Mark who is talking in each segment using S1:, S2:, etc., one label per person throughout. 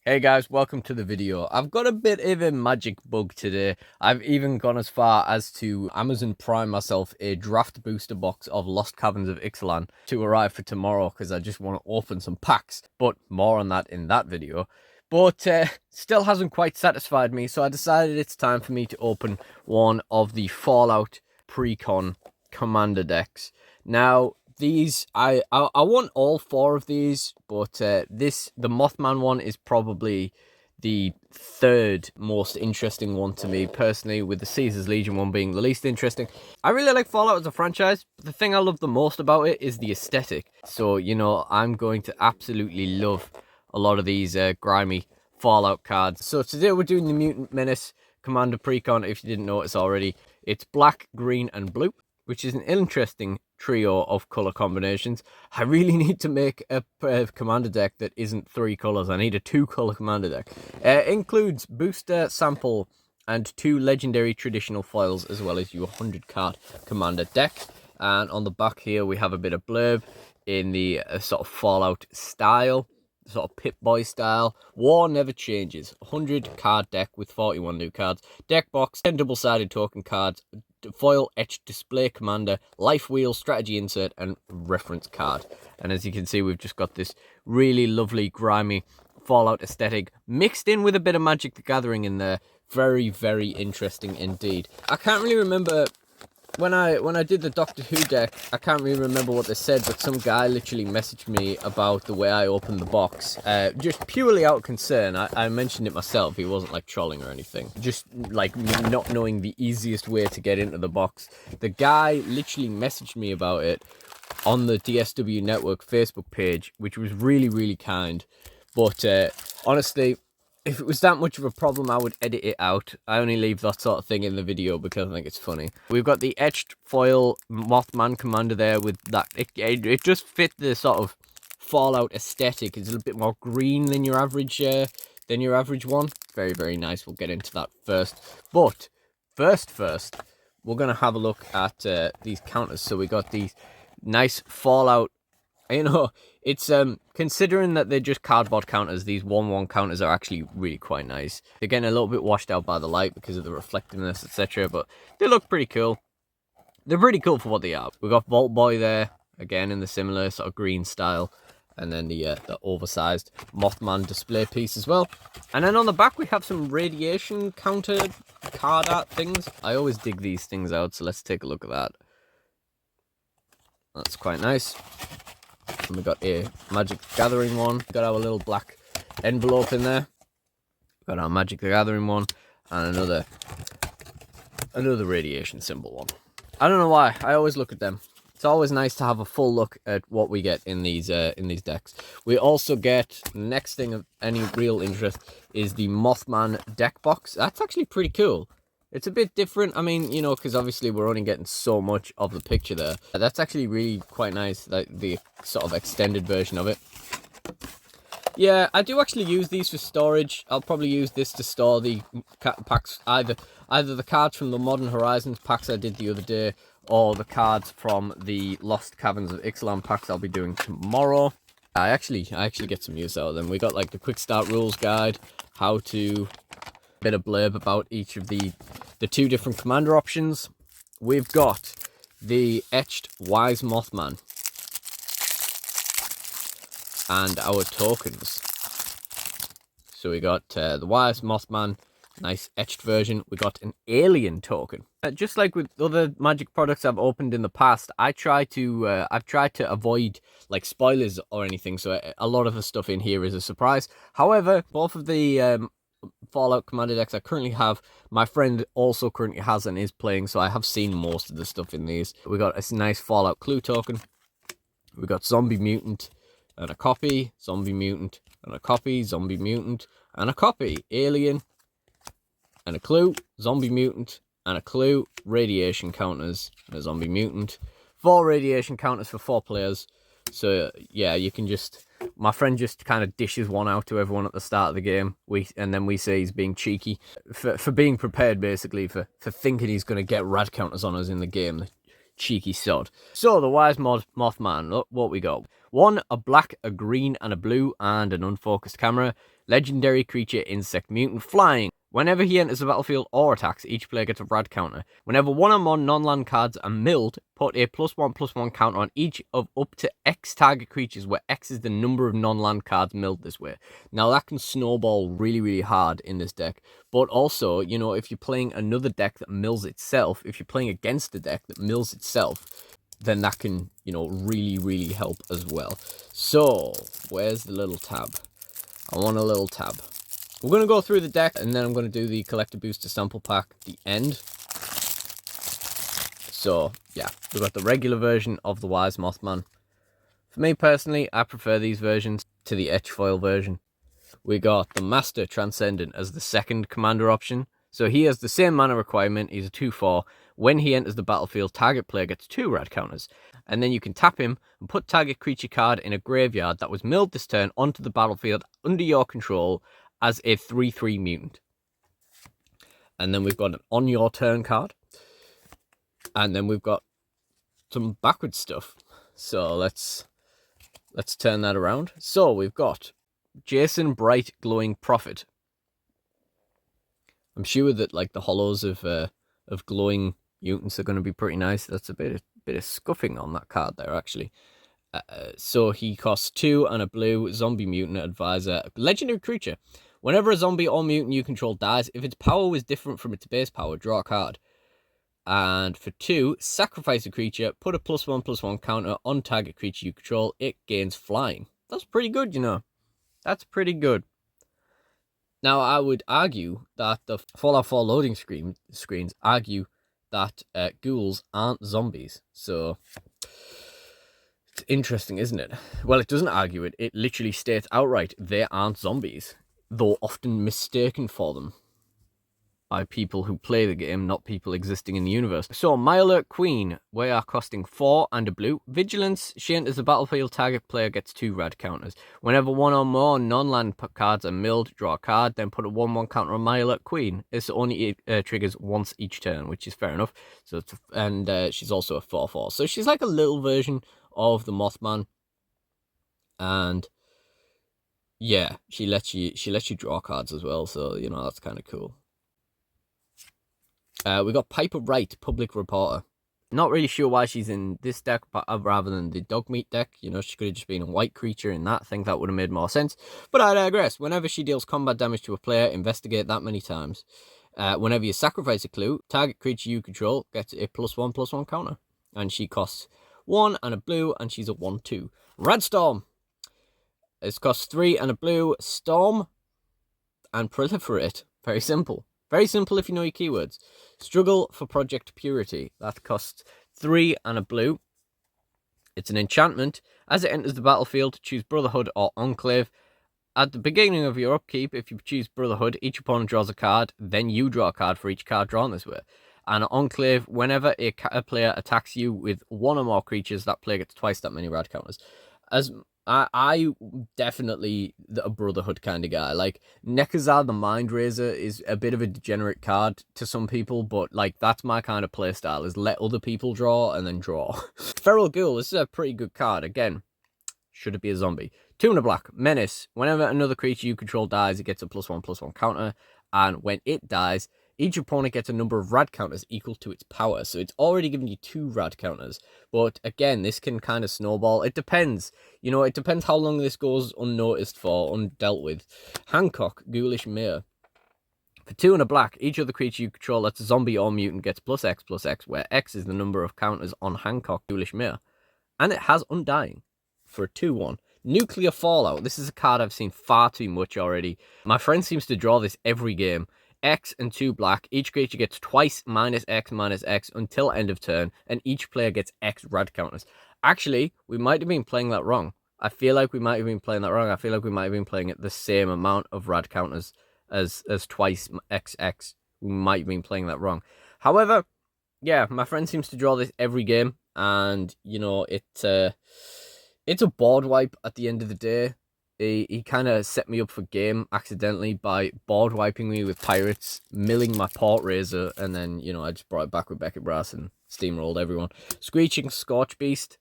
S1: Hey guys, welcome to the video. I've got a bit of a magic bug today. I've even gone as far as to Amazon Prime myself a draft booster box of Lost Caverns of Ixalan to arrive for tomorrow because I just want to open some packs. But more on that in that video. But still hasn't quite satisfied me, so I decided it's time for me to open one of the Fallout Precon Commander decks. Now, these I want all four of these, but the Mothman one is probably the third most interesting one to me personally, with the Caesar's Legion one being the least interesting. I really like Fallout as a franchise, but the thing I love the most about it is the aesthetic. So, you know, I'm going to absolutely love a lot of these grimy Fallout cards. So today we're doing the Mutant Menace Commander Precon, if you didn't notice already. It's black, green, and blue, which is an interesting trio of color combinations. I really need to make a commander deck that isn't 3 colors. I need a 2-color commander deck. Includes booster, sample, and 2 legendary traditional foils, as well as your 100-card commander deck. And on the back here, we have a bit of blurb in the sort of Fallout style, sort of Pip-Boy style. War never changes. 100-card deck with 41 new cards. Deck box, 10 double-sided token cards, foil etched display commander, life wheel, strategy insert, and reference card. And as you can see, we've just got this really lovely grimy Fallout aesthetic mixed in with a bit of Magic the Gathering in there. Very, very interesting indeed. I can't really remember when I did the Doctor Who deck, I can't really remember what they said, but some guy literally messaged me about the way I opened the box. Just purely out of concern. I mentioned it myself. He wasn't like trolling or anything. Just like me not knowing the easiest way to get into the box. The guy literally messaged me about it on the DSW Network Facebook page, which was really, really kind. But honestly, if it was that much of a problem, I would edit it out. I only leave that sort of thing in the video because I think it's funny. We've got the etched foil Mothman commander there with that. It just fit the sort of Fallout aesthetic. It's a little bit more green than your average one. Very, very nice. We'll get into that first. But first, we're gonna have a look at these counters. So we got these nice Fallout. You know, it's considering that they're just cardboard counters, these 1/1 counters are actually really quite nice. They're getting a little bit washed out by the light because of the reflectiveness, etc. But they look pretty cool. They're pretty cool for what they are. We've got Vault Boy there, again in the similar sort of green style. And then the oversized Mothman display piece as well. And then on the back we have some radiation counter card art things. I always dig these things out, so let's take a look at that. That's quite nice. And we got a Magic the Gathering one. Got our little black envelope in there. Got our Magic the Gathering one, and another radiation symbol one. I don't know why. I always look at them. It's always nice to have a full look at what we get in these decks. We also get, next thing of any real interest is the Mothman deck box. That's actually pretty cool. It's a bit different, I mean, you know, because obviously we're only getting so much of the picture there. That's actually really quite nice, like the sort of extended version of it. Yeah, I do actually use these for storage. I'll probably use this to store the packs, either the cards from the Modern Horizons packs I did the other day, or the cards from the Lost Caverns of Ixalan packs I'll be doing tomorrow. I actually get some use out of them. We got like the Quick Start Rules Guide, how to... bit of blurb about each of the 2 different commander options. We've got the etched Wise Mothman and our tokens. So we got the Wise Mothman, nice etched version. We got an alien token. Just like with other Magic products I've opened in the past, I've tried to avoid like spoilers or anything, so a lot of the stuff in here is a surprise. However, both of the Fallout commander decks I currently have, my friend also currently has and is playing, so I have seen most of the stuff in these. We got a nice Fallout clue token. We got Zombie Mutant and a copy, Zombie Mutant and a copy, Zombie Mutant and a copy, Alien and a clue, Zombie Mutant and a clue, radiation counters and a Zombie Mutant. 4 radiation counters for 4 players. So yeah, you can just... My friend just kind of dishes one out to everyone at the start of the game. And then we say he's being cheeky for being prepared, basically, for thinking he's going to get rad counters on us in the game. The cheeky sod. So the Wise Mothman, look what we got. 1, a black, a green, and a blue, and an unfocused camera. Legendary creature, insect mutant, flying. Whenever he enters the battlefield or attacks, each player gets a rad counter. Whenever one or more non-land cards are milled, put a +1/+1 counter on each of up to X target creatures, where X is the number of non-land cards milled this way. Now that can snowball really, really hard in this deck. But also, you know, if you're playing another deck that mills itself, if you're playing against a deck that mills itself, then that can, you know, really, really help as well. So, where's the little tab? I want a little tab. We're going to go through the deck, and then I'm going to do the Collector Booster Sample Pack at the end. So, yeah, we've got the regular version of the Wise Mothman. For me personally, I prefer these versions to the etch foil version. We got the Master Transcendent as the second commander option. So he has the same mana requirement. He's a 2/4. When he enters the battlefield, target player gets 2 rad counters. And then you can tap him and put target creature card in a graveyard that was milled this turn onto the battlefield under your control as a 3/3 mutant. And then we've got an on your turn card. And then we've got some backward stuff. So let's turn that around. So we've got Jason Bright Glowing Prophet. I'm sure that like the hollows of glowing mutants are going to be pretty nice. That's a bit of scuffing on that card there, actually. So he costs 2 and a blue, zombie mutant advisor, legendary creature. Whenever a zombie or mutant you control dies, if its power was different from its base power, draw a card. And for 2, sacrifice a creature, put a +1/+1 counter on target creature you control. It gains flying. That's pretty good, you know. That's pretty good. Now, I would argue that the Fallout 4 loading screens argue that ghouls aren't zombies. So, it's interesting, isn't it? Well, it doesn't argue it. It literally states outright they aren't zombies, though often mistaken for them by people who play the game, not people existing in the universe. So, My Alert Queen, we are costing 4 and a blue. Vigilance, she enters the battlefield, target player gets 2 red counters. Whenever one or more non-land cards are milled, draw a card, then put a 1/1 counter on My Alert Queen. This only triggers once each turn, which is fair enough. So, she's also a 4/4. So she's like a little version of the Mothman. And yeah, she lets you draw cards as well, so you know that's kind of cool. We got Piper Wright, Public Reporter. Not really sure why she's in this deck, but rather than the Dogmeat deck. You know, she could have just been a white creature in that. I think that would have made more sense. But I digress. Whenever she deals combat damage to a player, investigate that many times. Whenever you sacrifice a clue, target creature you control gets a +1/+1 counter. And she costs 1 and a blue, and she's a 1/2. Radstorm. It costs 3 and a blue. Storm and Proliferate. Very simple. Very simple if you know your keywords. Struggle for Project Purity. That costs 3 and a blue. It's an enchantment. As it enters the battlefield, choose Brotherhood or Enclave. At the beginning of your upkeep, if you choose Brotherhood, each opponent draws a card. Then you draw a card for each card drawn this way. And Enclave, whenever a player attacks you with 1 or more creatures, that player gets twice that many rad counters. As I definitely a Brotherhood kind of guy. Like, Nekazar the Mind Razor is a bit of a degenerate card to some people, but like that's my kind of playstyle, is let other people draw and then draw. Feral Ghoul, this is a pretty good card. Again, should it be a zombie? 2 and a black. Menace. Whenever another creature you control dies, it gets a +1/+1 counter, and when it dies, each opponent gets a number of rad counters equal to its power. So it's already giving you 2 rad counters. But again, this can kind of snowball. It depends. You know, it depends how long this goes unnoticed for, undealt with. Hancock, Ghoulish Mare. For 2 and a black, each other creature you control that's a zombie or mutant gets +X/+X, where X is the number of counters on Hancock, Ghoulish Mare. And it has Undying for a 2/1. Nuclear Fallout. This is a card I've seen far too much already. My friend seems to draw this every game. X and 2 black. Each creature gets twice -X/-X until end of turn, and each player gets X rad counters. Actually, we might have been playing that wrong. I feel like we might have been playing that wrong. I feel like we might have been playing it the same amount of rad counters as twice XX. We might have been playing that wrong. However, yeah, my friend seems to draw this every game, and you know it's a board wipe at the end of the day. He kind of set me up for game accidentally by board wiping me with Pirates, milling my Port Razor, and then, you know, I just brought it back with Beckett Brass and steamrolled everyone. Screeching Scorch Beast.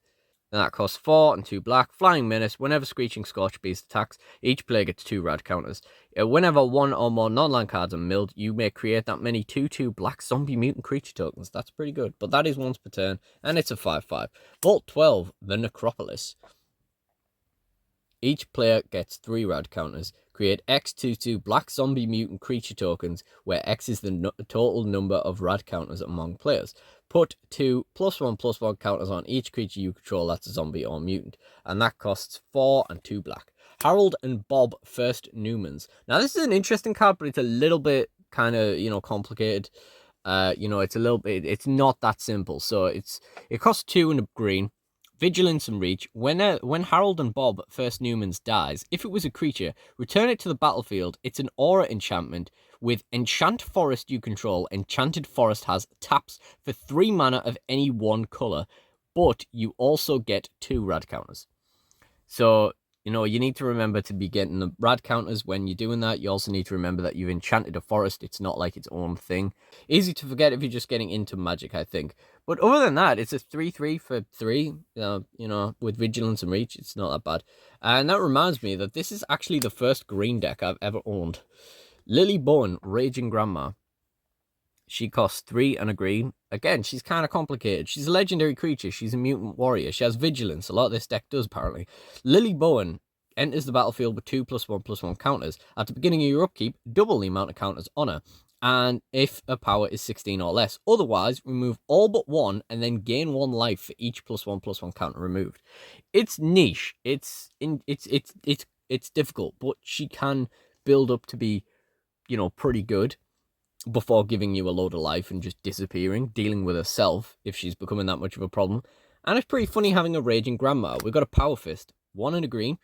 S1: and that costs 4 and 2 black. Flying Menace. Whenever Screeching Scorch Beast attacks, each player gets 2 rad counters. Whenever 1 or more non-land cards are milled, you may create that many 2/2 black zombie mutant creature tokens. That's pretty good, but that is once per turn, and it's a 5/5. Vault 12, the Necropolis. Each player gets 3 rad counters. Create X 2/2 black zombie mutant creature tokens, where X is the total number of rad counters among players. Put 2 +1/+1 counters on each creature you control that's a zombie or mutant, and that costs 4 and 2 black. Harold and Bob First Newmans. Now this is an interesting card, but it's a little bit kind of, complicated. It's a little bit, it's not that simple. So it costs 2 and a green. Vigilance and Reach. When Harold and Bob First Newmans dies, if it was a creature, return it to the battlefield. It's an aura enchantment with Enchant Forest you control. Enchanted Forest has taps for 3 mana of any one color, but you also get 2 rad counters. So, you need to remember to be getting the rad counters when you're doing that. You also need to remember that you've enchanted a forest. It's not like its own thing. Easy to forget if you're just getting into Magic, I think. But other than that, it's a 3/3 for 3, with Vigilance and Reach. It's not that bad. And that reminds me that this is actually the first green deck I've ever owned. Lily Bowen, Raging Grandma. She costs 3 and a green. Again, she's kind of complicated. She's a legendary creature. She's a mutant warrior. She has vigilance. A lot of this deck does, apparently. Lily Bowen enters the battlefield with 2 +1/+1 counters. At the beginning of your upkeep, double the amount of counters on her. And if her power is 16 or less. Otherwise, remove all but 1 and then gain 1 life for each +1/+1 counter removed. It's niche. It's difficult, but she can build up to be, pretty good before giving you a load of life and just disappearing, dealing with herself if she's becoming that much of a problem. And it's pretty funny having a Raging Grandma. We've got a Power Fist, 1 and a green.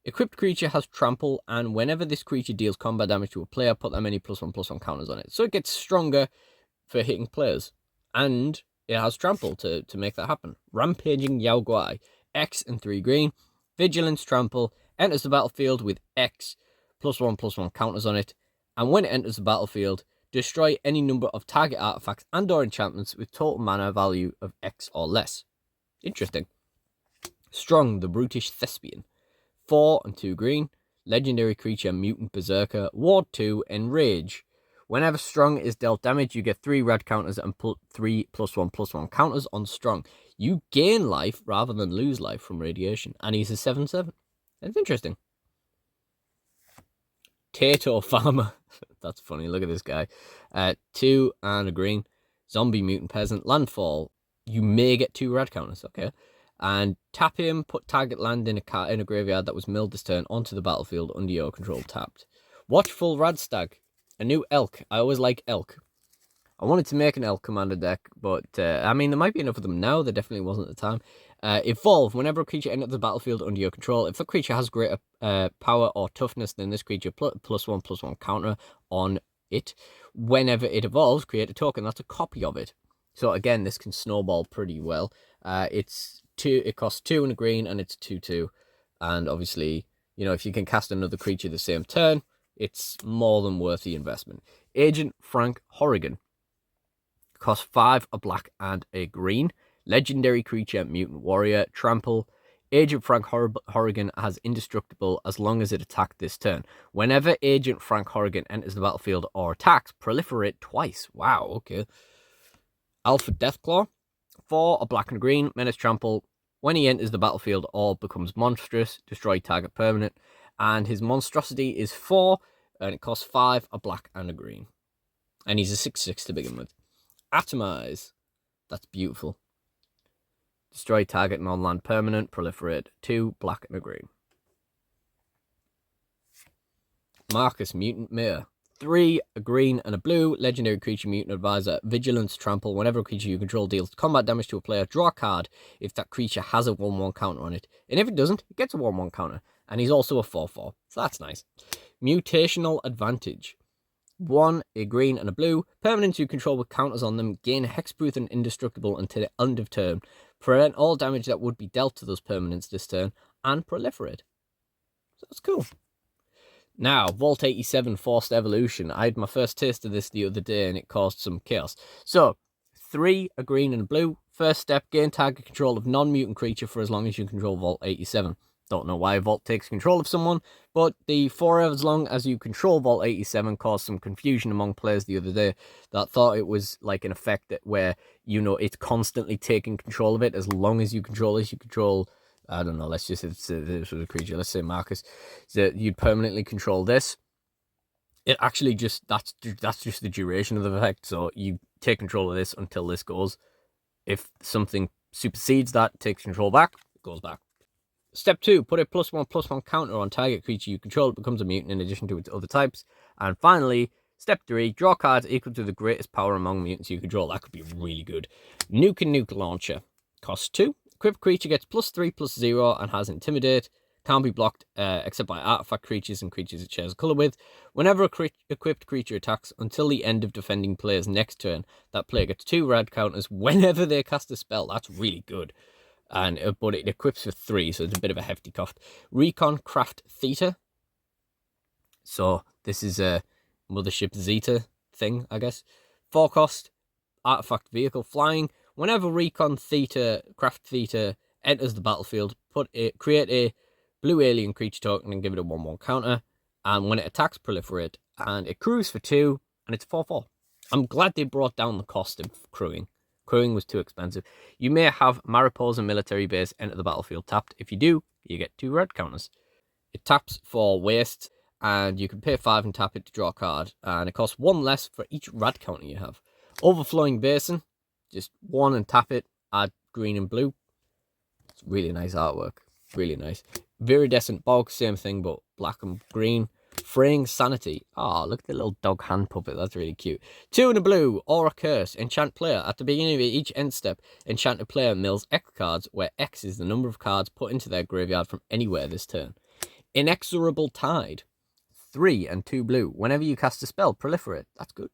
S1: Equipped creature has trample, and whenever this creature deals combat damage to a player, put that many +1/+1 counters on it. So it gets stronger for hitting players. And it has trample to make that happen. Rampaging Yao Guai, X and 3 green. Vigilance trample, enters the battlefield with X +1/+1 counters on it. And when it enters the battlefield, destroy any number of target artifacts and or enchantments with total mana value of X or less. Interesting. Strong, the Brutish Thespian. 4 and 2 green. Legendary creature, Mutant Berserker. Ward 2, Enrage. Whenever Strong is dealt damage, you get 3 red counters and put 3 +1/+1 counters on Strong. You gain life rather than lose life from radiation. And he's a 7/7. That's interesting. Tato Farmer. That's funny. Look at this guy. 2 and a green. Zombie Mutant Peasant. Landfall. You may get 2 red counters. Okay. And tap him. Put target land in a graveyard that was milled this turn onto the battlefield under your control tapped. Watchful Radstag. A new elk. I always like elk. I wanted to make an elk commander deck, but there might be enough of them now. There definitely wasn't at the time. Evolve. Whenever a creature enters the battlefield under your control, if the creature has greater power or toughness than this creature, +1/+1 counter on it. Whenever it evolves, create a token that's a copy of it. So again, this can snowball pretty well. It costs 2 and a green, and it's 2/2. And obviously, if you can cast another creature the same turn, it's more than worth the investment. Agent Frank Horrigan. Costs 5, a black, and a green. Legendary creature, Mutant Warrior, Trample. Agent Frank Horrigan has indestructible as long as it attacked this turn. Whenever Agent Frank Horrigan enters the battlefield or attacks, proliferate twice. Wow, okay. Alpha Deathclaw. 4, a black and a green. Menace Trample. When he enters the battlefield or becomes monstrous, destroy target permanent. And his monstrosity is 4, and it costs 5, a black, and a green. And he's a 6/6 to begin with. Atomize. That's beautiful. Destroy target non-land permanent. Proliferate 2, black and a green. Marcus, Mutant Mayor. 3, a green and a blue. Legendary creature, Mutant Advisor. Vigilance, Trample. Whenever a creature you control deals combat damage to a player, draw a card if that creature has a 1/1 counter on it. And if it doesn't, it gets a 1/1 counter. And he's also a 4/4. So that's nice. Mutational Advantage. 1, a green and a blue. Permanents you control with counters on them gain hexproof and indestructible until the end of turn. Prevent all damage that would be dealt to those permanents this turn, and proliferate. So that's cool. Now, Vault 87 Forced Evolution. I had my first taste of this the other day, and it caused some chaos. So, 3, a green and a blue. First step, gain target control of non-mutant creature for as long as you control Vault 87. Don't know why Vault takes control of someone, but the for as long as you control Vault 87 caused some confusion among players the other day that thought it was like an effect that where, you know, it's constantly taking control of it as long as you control it. You control, I don't know, let's just say this was a creature, let's say Marcus, that you'd permanently control this. It actually just, that's just the duration of the effect, so you take control of this until this goes. If something supersedes that, takes control back, it goes back. Step 2, put a +1/+1 counter on target creature you control. It becomes a mutant in addition to its other types. And finally, step 3, draw cards equal to the greatest power among mutants you control. That could be really good. Nuke and Nuke Launcher. Cost 2. Equipped creature gets +3/+0 and has Intimidate. Can't be blocked except by artifact creatures and creatures it shares a color with. Whenever a equipped creature attacks until the end of defending player's next turn, that player gets 2 rad counters whenever they cast a spell. That's really good. And but it equips for 3, so it's a bit of a hefty cost. Recon Craft Theta. So this is a Mothership Zeta thing, I guess. 4 cost, artifact vehicle flying. Whenever Recon Theta, Craft Theta enters the battlefield, create a blue alien creature token and give it a 1/1 counter. And when it attacks, proliferate. And it crews for 2, and it's 4/4. I'm glad they brought down the cost of crewing. Crewing was too expensive. You may have Mariposa military base enter the battlefield tapped. If you do, you get 2 red counters. It taps for waste, and you can pay 5 and tap it to draw a card. And it costs 1 less for each red counter you have. Overflowing Basin, just 1 and tap it, add green and blue. It's really nice artwork, really nice. Viridescent Bog, same thing, but black and green. Fraying Sanity. Oh, look at the little dog hand puppet. That's really cute. 2 and a blue. Aura Curse. Enchant player. At the beginning of each end step, enchanted player mills X cards, where X is the number of cards put into their graveyard from anywhere this turn. Inexorable Tide. 3 and 2 blue. Whenever you cast a spell, proliferate. That's good.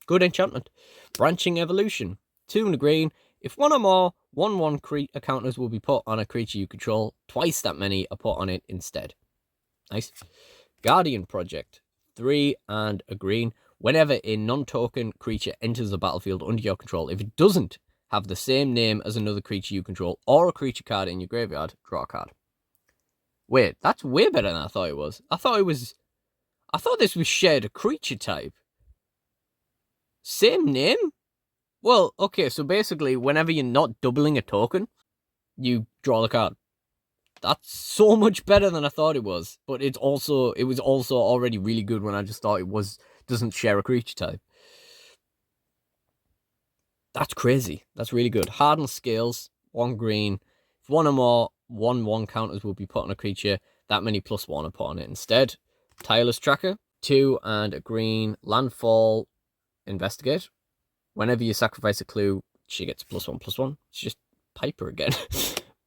S1: Good enchantment. Branching Evolution. 2 and a green. If 1 or more 1/1 counters will be put on a creature you control, twice that many are put on it instead. Nice. Guardian Project. 3 and a green. Whenever a non-token creature enters the battlefield under your control, if it doesn't have the same name as another creature you control or a creature card in your graveyard, draw a card. Wait, that's way better than I thought it was. I thought this was shared a creature type. Same name? Well, okay, so basically, whenever you're not doubling a token, you draw the card. That's so much better than I thought it was. But it was also already really good when I just thought it doesn't share a creature type. That's crazy. That's really good. Hardened Scales, 1 green. If 1 or more 1/1 counters will be put on a creature, that many +1 are put on it instead. Tireless Tracker, 2 and a green. Landfall, Investigate. Whenever you sacrifice a clue, she gets +1/+1. It's just Piper again.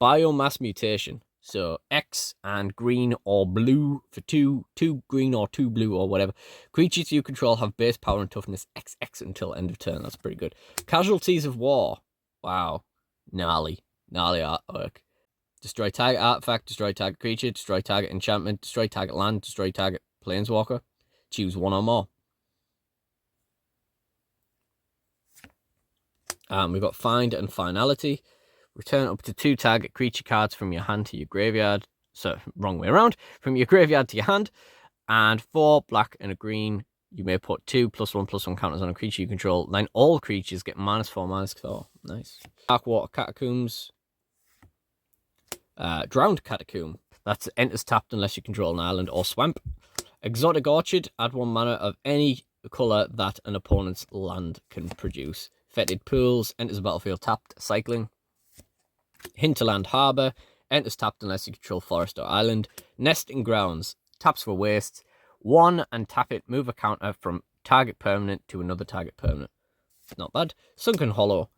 S1: Biomass Mutation. So X and green or blue for 2 green or 2 blue or whatever. Creatures you control have base power and toughness XX until end of turn. That's pretty good. Casualties of War. Wow. Gnarly artwork. Destroy target artifact, destroy target creature, destroy target enchantment, destroy target land, destroy target planeswalker. Choose 1 or more. We've got Find and Finality. Return up to 2 target creature cards from your hand to your graveyard. So, wrong way around. From your graveyard to your hand. And 4 black and a green. You may put 2 +1/+1 counters on a creature you control. Then all creatures get -4/-4. Nice. Darkwater Catacombs. Drowned Catacomb. That's enters tapped unless you control an island or swamp. Exotic Orchard. Add 1 mana of any color that an opponent's land can produce. Fetid Pools. Enters the battlefield tapped. Cycling. Hinterland Harbour. Enters tapped unless you control forest or island. Nesting Grounds. Taps for waste. 1 and tap it. Move a counter from target permanent to another target permanent. Not bad. Sunken Hollow.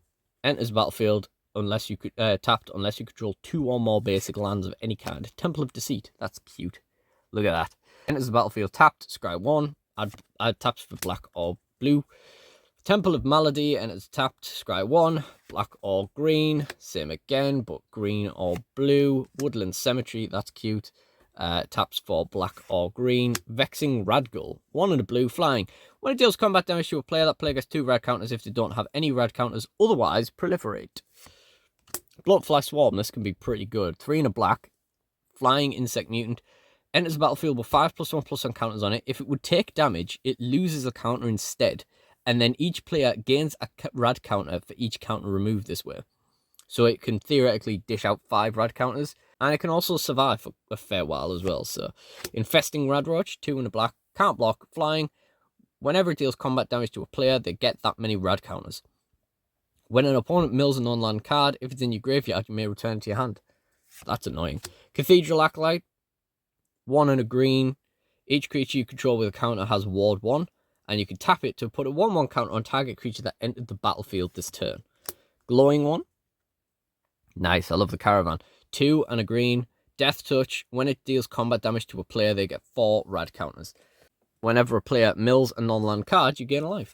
S1: Enters battlefield unless you tapped unless you control 2 or more basic lands of any kind. Temple of Deceit. That's cute. Look at that. Enters the battlefield tapped. Scry 1. Add taps for black or blue. Temple of Malady, and it's tapped. Scry 1, black or green. Same again, but green or blue. Woodland Cemetery, that's cute. Taps for black or green. Vexing Radgull. 1 and a blue, flying. When it deals combat damage to a player, that player gets 2 rad counters if they don't have any rad counters. Otherwise, proliferate. Bloatfly Swarm. This can be pretty good. 3 and a black. Flying insect mutant. Enters the battlefield with 5+1/+1 counters on it. If it would take damage, it loses a counter instead. And then each player gains a rad counter for each counter removed this way. So it can theoretically dish out 5 rad counters. And it can also survive for a fair while as well. So, Infesting Radroach, 2 and a black, can't block, flying. Whenever it deals combat damage to a player, they get that many rad counters. When an opponent mills a non-land card, if it's in your graveyard, you may return it to your hand. That's annoying. Cathedral Acolyte, 1 and a green. Each creature you control with a counter has Ward 1. And you can tap it to put a 1/1 counter on target creature that entered the battlefield this turn. Glowing One. Nice, I love the Caravan. 2 and a green. Death Touch. When it deals combat damage to a player, they get 4 rad counters. Whenever a player mills a non-land card, you gain a life.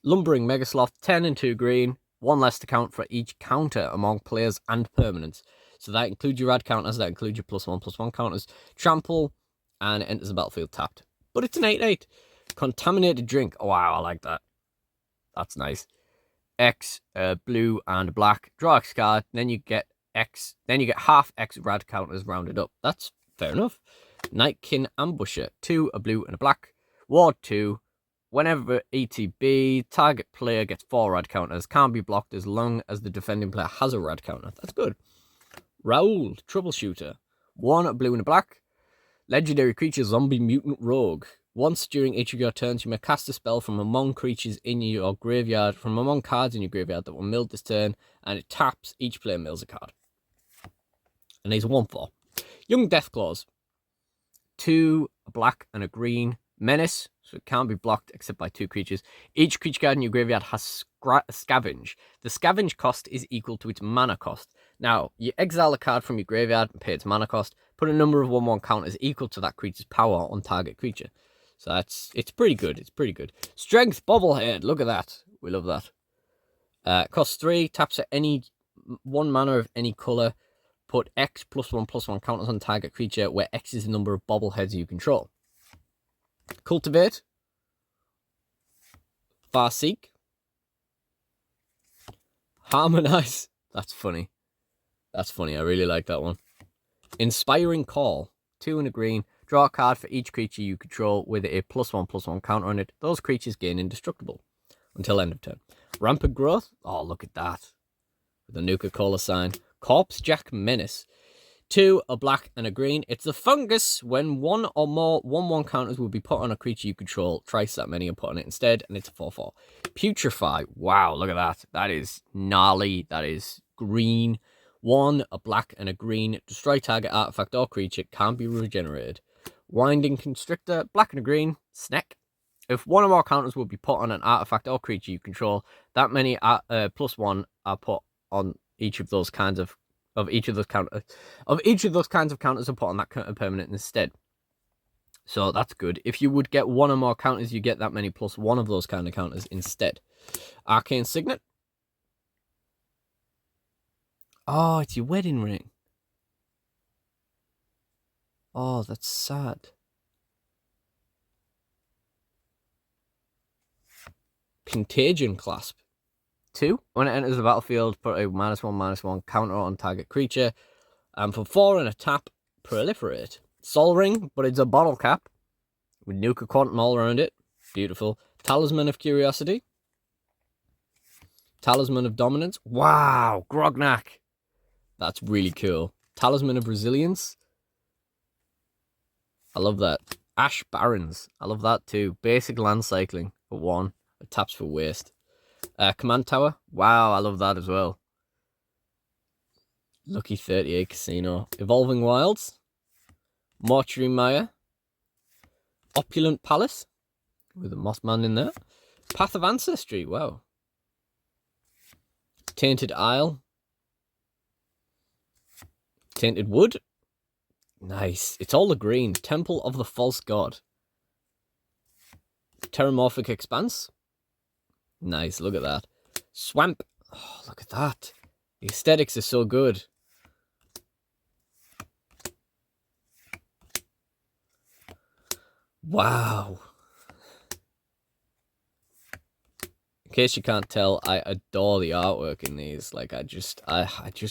S1: Lumbering Megasloth. 10 and 2 green. 1 less to count for each counter among players and permanents. So that includes your rad counters, that includes your +1/+1 counters. Trample, and it enters the battlefield tapped. But it's an 8/8. Contaminated Drink. Oh, wow, I like that. That's nice. X, blue and black. Draw X card. Then you get X. Then you get half X rad counters rounded up. That's fair enough. Nightkin Ambusher. 2, a blue and a black. Ward 2. Whenever ETB, target player gets 4 rad counters. Can't be blocked as long as the defending player has a rad counter. That's good. Raoul, Troubleshooter. 1, a blue and a black. Legendary creature, Zombie Mutant Rogue. Once during each of your turns, you may cast a spell from among creatures in your graveyard, from among cards in your graveyard that were milled this turn, and it taps, each player mills a card. And he's a 1/4. Young Deathclaws. 2, a black and a green. Menace, so it can't be blocked except by 2 creatures. Each creature card in your graveyard has Scavenge. The Scavenge cost is equal to its mana cost. Now, you exile a card from your graveyard and pay its mana cost, put a number of 1/1 counters equal to that creature's power on target creature. So it's pretty good. It's pretty good. Strength Bobblehead. Look at that. We love that. Costs 3. Taps at any 1 mana of any color. Put X +1/+1 counters on target creature, where X is the number of bobbleheads you control. Cultivate. Farseek. Harmonize. That's funny. That's funny. I really like that one. Inspiring Call. 2 and a green. Draw a card for each creature you control with a +1/+1 counter on it. Those creatures gain indestructible until end of turn. Rampant Growth. Oh, look at that. With the Nuka-Cola sign. Corpsejack Menace. 2, a black and a green. It's the fungus. When 1 or more 1/1 counters will be put on a creature you control, twice that many are put on it instead, and it's a 4/4. Putrefy. Wow, look at that. That is gnarly. That is green. 1, a black and a green. Destroy target artifact or creature. Can't be regenerated. Winding Constrictor. Black and a green. Snack. If 1 or more counters will be put on an artifact or creature you control, that many +1 are put on each of those kinds of each of those kinds of counters are put on that permanent instead. So that's good. If you would get 1 or more counters, you get that many +1 of those kind of counters instead. Arcane Signet. Oh, it's your wedding ring. Oh, that's sad. Contagion Clasp. 2. When it enters the battlefield, put a -1/-1 counter on target creature. And for 4 and a tap, Proliferate. Sol Ring, but it's a bottle cap with Nuka Quantum all around it. Beautiful. Talisman of Curiosity. Talisman of Dominance. Wow, Grognak. That's really cool. Talisman of Resilience. I love that. Ash Barrens. I love that too. Basic land cycling for 1. It taps for waste. Command Tower. Wow, I love that as well. Lucky 38 Casino. Evolving Wilds. Mortuary Mire. Opulent Palace. With a Mothman in there. Path of Ancestry. Wow. Tainted Isle. Tainted Wood. Nice. It's all the green. Temple of the False God. Terramorphic Expanse. Nice. Look at that. Swamp. Oh, look at that. The aesthetics are so good. Wow. In case you can't tell, I adore the artwork in these. Like, I just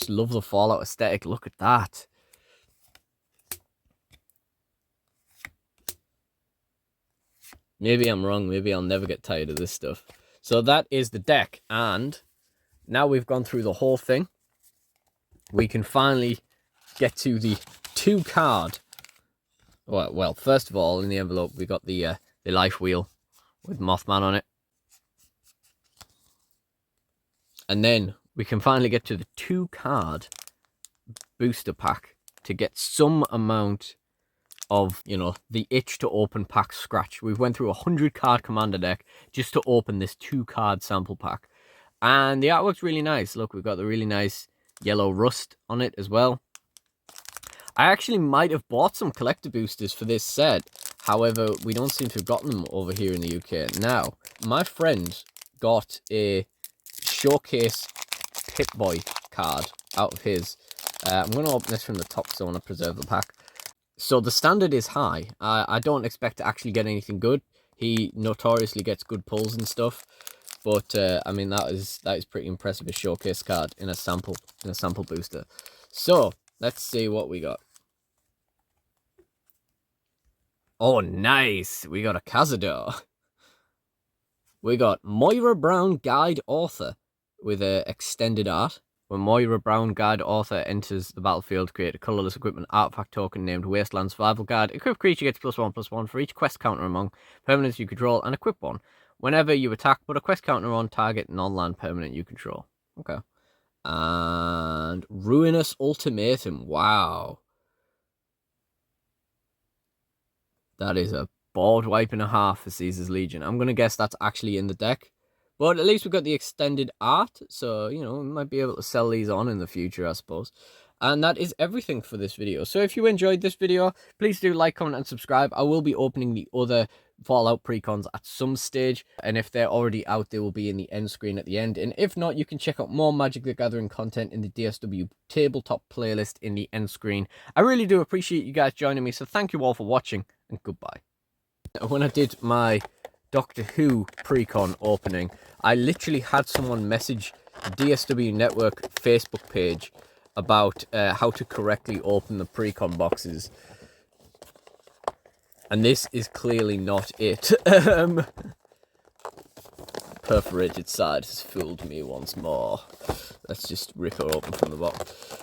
S1: love the Fallout aesthetic. Look at that. Maybe I'm wrong. Maybe I'll never get tired of this stuff. So that is the deck. And now we've gone through the whole thing, we can finally get to the 2-card. Well, first of all, in the envelope, we got the life wheel with Mothman on it. And then we can finally get to the 2-card booster pack to get some amount of, you know, the itch to open pack scratch. We've went through a 100-card commander deck just to open this 2-card sample pack. And the artwork's really nice. Look, we've got the really nice yellow rust on it as well. I actually might have bought some collector boosters for this set. However, we don't seem to have gotten them over here in the UK. Now, my friend got a Showcase Pip-Boy card out of his. I'm going to open this from the top because I want to preserve the pack. So the standard is high. I don't expect to actually get anything good. He notoriously gets good pulls and stuff. But I mean, that is pretty impressive, a showcase card in a sample booster. So let's see what we got. Oh, nice! We got a Cazador. We got Moira Brown Guide Author with extended art. When Moira Brown Guide Author enters the battlefield, create a colorless equipment artifact token named Wasteland Survival Guard. Equipped creature gets +1/+1 for each quest counter among permanents you control, and equip one whenever you attack, put a quest counter on target non-land permanent you control. Okay. And Ruinous Ultimatum. Wow. That is a board wipe and a half for Caesar's Legion. I'm going to guess that's actually in the deck. But at least we've got the extended art. So, you know, we might be able to sell these on in the future, I suppose. And that is everything for this video. So if you enjoyed this video, please do like, comment, and subscribe. I will be opening the other Fallout precons at some stage, and if they're already out, they will be in the end screen at the end. And if not, you can check out more Magic the Gathering content in the DSW tabletop playlist in the end screen. I really do appreciate you guys joining me, so thank you all for watching, and goodbye. When I did my Doctor Who precon opening, I literally had someone message the DSW Network Facebook page about how to correctly open the precon boxes. And this is clearly not it. Perforated side has fooled me once more. Let's just rip her open from the box.